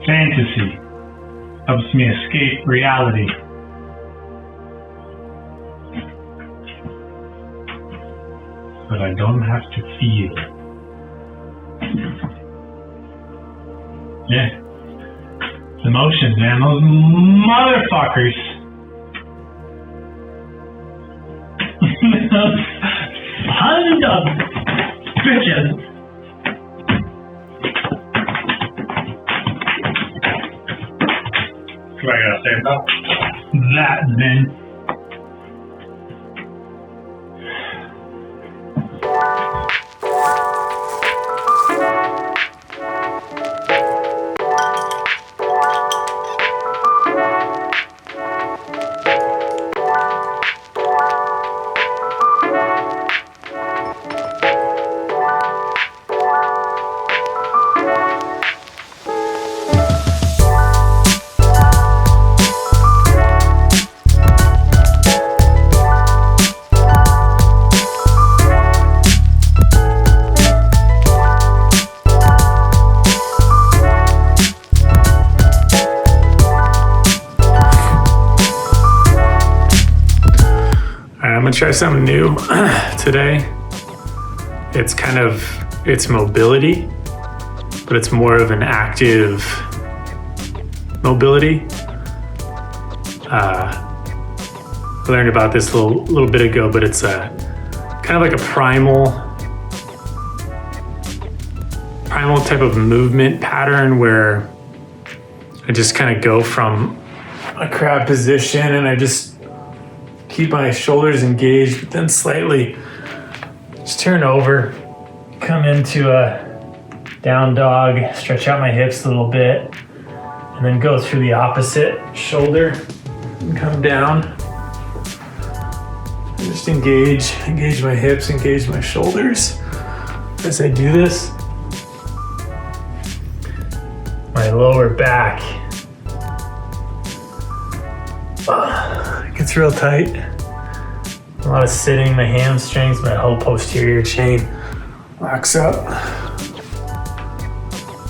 Fantasy helps me escape reality. But I don't have to feel. Yeah. It's emotions, man. Those motherfuckers. Sons of bitches. What I gotta say about that, then? I'm gonna try something new today. It's mobility, but it's more of an active mobility. I learned about this a little bit ago, but it's kind of like a primal type of movement pattern where I just kind of go from a crab position and I just keep my shoulders engaged, but then slightly just turn over, come into a down dog, stretch out my hips a little bit, and then go through the opposite shoulder and come down. And just engage my hips, engage my shoulders as I do this. My lower back gets real tight. A lot of sitting, my hamstrings, my whole posterior chain locks up.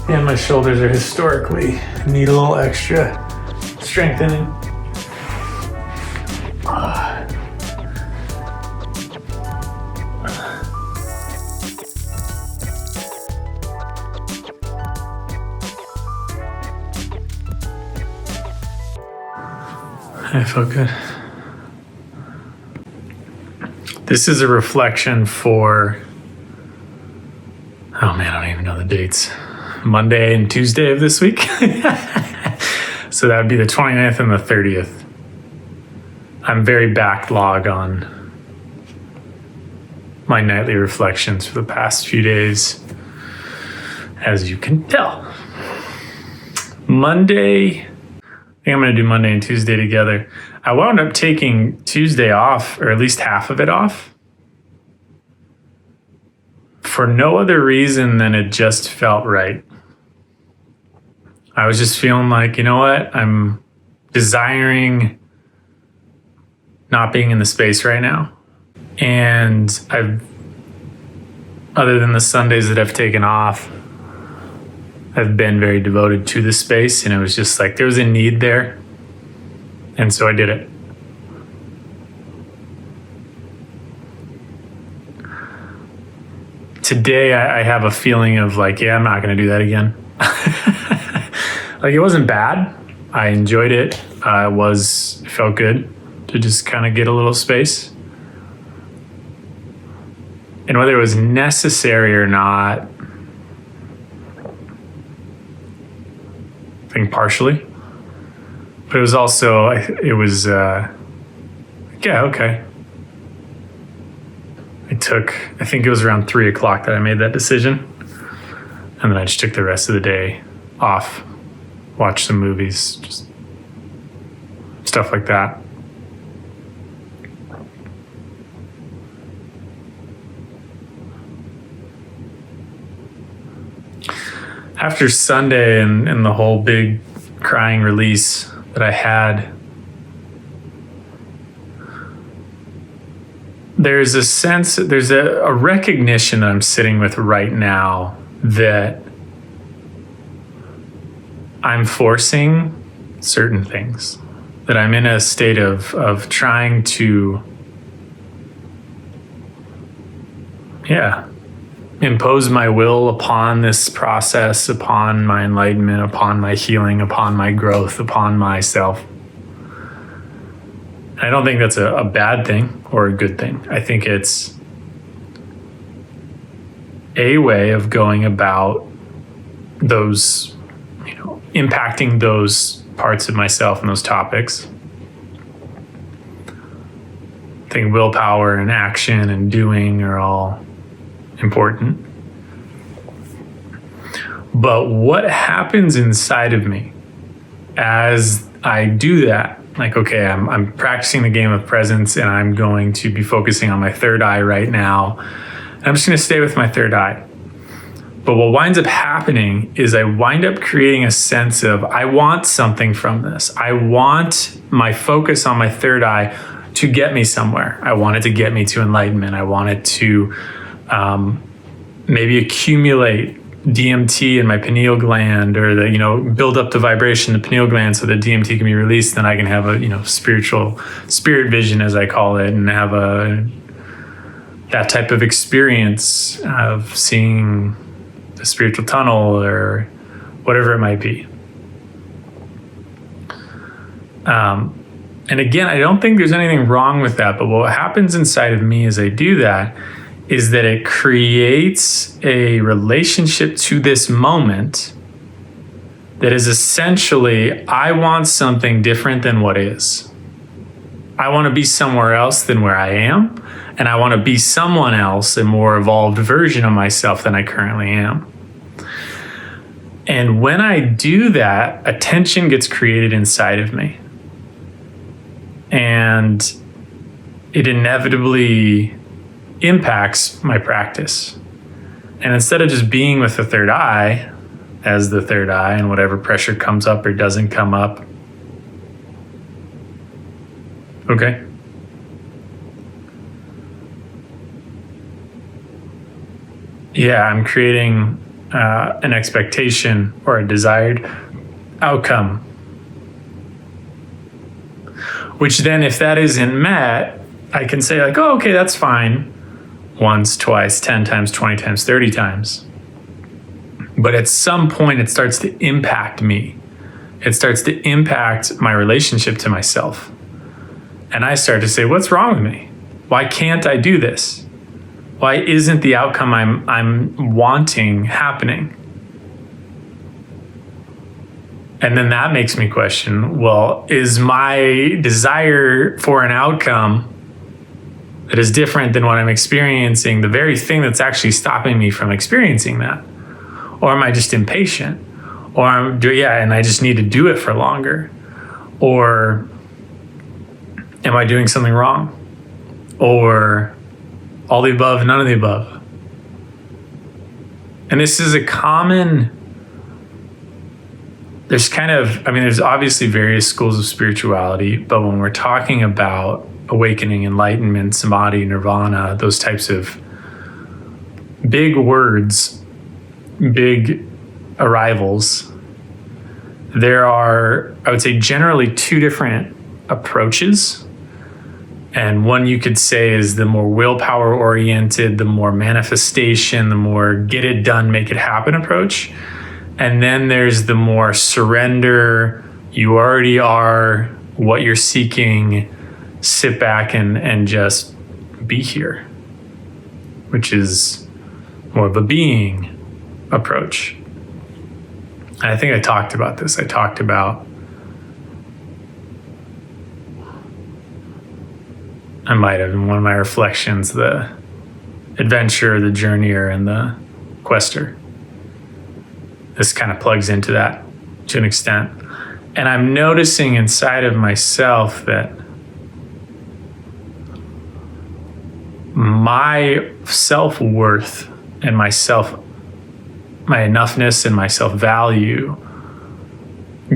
And my shoulders are historically need a little extra strengthening. I felt good. This is a reflection for, oh man, I don't even know the dates. Monday and Tuesday of this week. So that would be the 29th and the 30th. I'm very backlog on my nightly reflections for the past few days, as you can tell. Monday, I think I'm going to do Monday and Tuesday together. I wound up taking Tuesday off, or at least half of it off, for no other reason than it just felt right. I was just feeling like, you know what? I'm desiring not being in the space right now. And other than the Sundays that I've taken off, I've been very devoted to the space, and it was just like there was a need there. And so I did it. Today I have a feeling of like, yeah, I'm not going to do that again. Like it wasn't bad. I enjoyed it. It felt good to just kind of get a little space. And whether it was necessary or not, I think partially. But it was also, yeah, okay. I think it was around 3:00 that I made that decision. And then I just took the rest of the day off, watched some movies, just stuff like that. After Sunday and the whole big crying release that I had, there's a sense, there's a recognition that I'm sitting with right now that I'm forcing certain things, that I'm in a state of trying to, impose my will upon this process, upon my enlightenment, upon my healing, upon my growth, upon myself. I don't think that's a bad thing or a good thing. I think it's a way of going about those, impacting those parts of myself and those topics. I think willpower and action and doing are all important. But what happens inside of me as I do that? Like, okay, I'm practicing the game of presence, and I'm going to be focusing on my third eye right now. And I'm just going to stay with my third eye. But what winds up happening is I wind up creating a sense of, I want something from this. I want my focus on my third eye to get me somewhere. I want it to get me to enlightenment. I want it to maybe accumulate DMT in my pineal gland, or build up the vibration in the pineal gland so that DMT can be released. Then I can have a spirit vision, as I call it, and have that type of experience of seeing the spiritual tunnel or whatever it might be. And again, I don't think there's anything wrong with that, but what happens inside of me as I do that is that it creates a relationship to this moment that is essentially, I want something different than what is. I want to be somewhere else than where I am, and I want to be someone else, a more evolved version of myself than I currently am. And when I do that, a tension gets created inside of me. And it inevitably impacts my practice. And instead of just being with the third eye as the third eye, and whatever pressure comes up or doesn't come up, okay. Yeah, I'm creating an expectation or a desired outcome. Which then, if that isn't met, I can say like, oh, okay, that's fine. Once, twice, 10 times, 20 times, 30 times. But at some point, it starts to impact me. It starts to impact my relationship to myself. And I start to say, what's wrong with me? Why can't I do this? Why isn't the outcome I'm wanting happening? And then that makes me question, well, is my desire for an outcome that is different than what I'm experiencing the very thing that's actually stopping me from experiencing that? Or am I just impatient? Or and I just need to do it for longer? Or am I doing something wrong? Or all the above, none of the above? And this is a common, there's obviously various schools of spirituality, but when we're talking about awakening, enlightenment, samadhi, nirvana, those types of big words, big arrivals, there are, I would say, generally two different approaches. And one you could say is the more willpower oriented, the more manifestation, the more get it done, make it happen approach. And then there's the more surrender, you already are what you're seeking, sit back and just be here, which is more of a being approach. And I think I talked about this. I talked about, I might have in one of my reflections, the adventurer, the journeyer, and the quester. This kind of plugs into that to an extent. And I'm noticing inside of myself that my self-worth and my enoughness and my self-value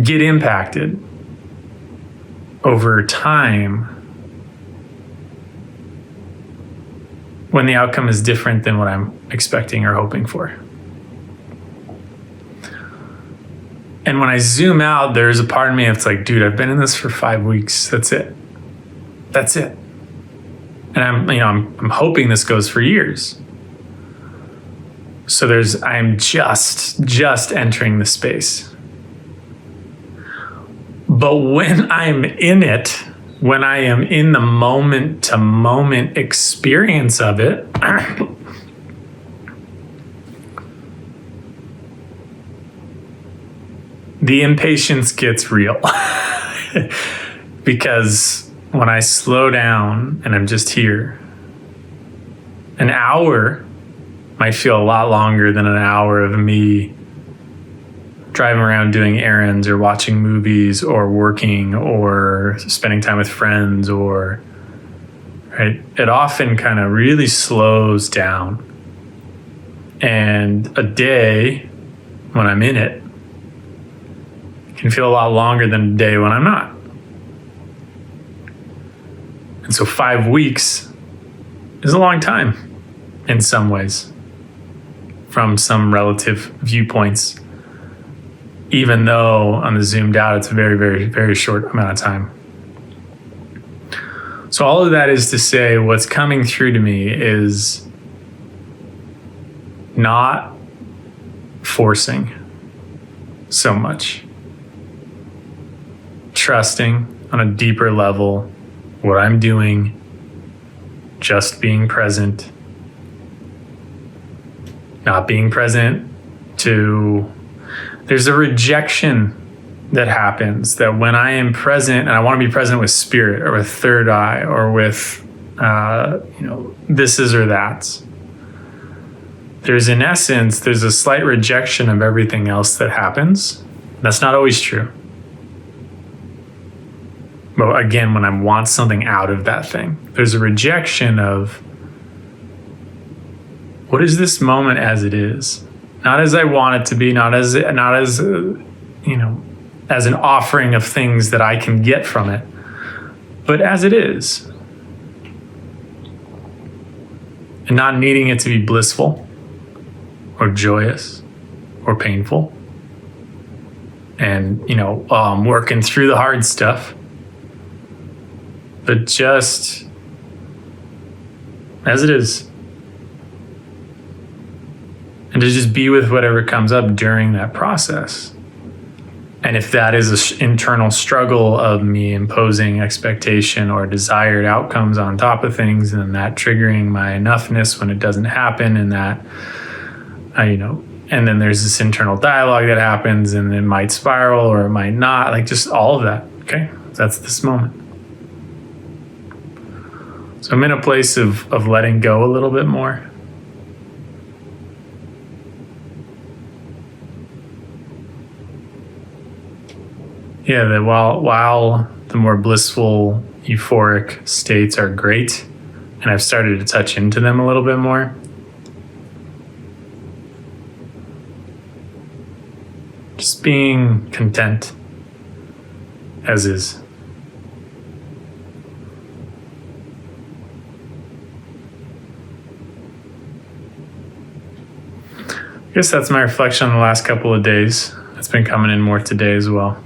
get impacted over time when the outcome is different than what I'm expecting or hoping for. And when I zoom out, there's a part of me that's like, dude, I've been in this for 5 weeks. That's it. And I'm hoping this goes for years. So I'm just entering the space. But when I'm in it, when I am in the moment to moment experience of it, the impatience gets real. Because when I slow down and I'm just here, an hour might feel a lot longer than an hour of me driving around doing errands or watching movies or working or spending time with friends or, right? It often kind of really slows down. And a day when I'm in it can feel a lot longer than a day when I'm not. And so 5 weeks is a long time in some ways from some relative viewpoints, even though on the zoomed out, it's a very, very, very short amount of time. So all of that is to say, what's coming through to me is not forcing so much. Trusting on a deeper level what I'm doing, just being present, not being present to, there's a rejection that happens that when I am present, and I want to be present with spirit or with third eye or with, this is or that's. There's in essence, there's a slight rejection of everything else that happens. That's not always true. But again, when I want something out of that thing, there's a rejection of what is this moment as it is, not as I want it to be, not as as an offering of things that I can get from it, but as it is, and not needing it to be blissful or joyous or painful, and working through the hard stuff. But just as it is. And to just be with whatever comes up during that process. And if that is an internal struggle of me imposing expectation or desired outcomes on top of things, and that triggering my enoughness when it doesn't happen, and that, and then there's this internal dialogue that happens, and it might spiral or it might not, like just all of that. Okay, that's this moment. So I'm in a place of letting go a little bit more. Yeah, that while the more blissful, euphoric states are great, and I've started to touch into them a little bit more, just being content as is. I guess that's my reflection on the last couple of days. It's been coming in more today as well.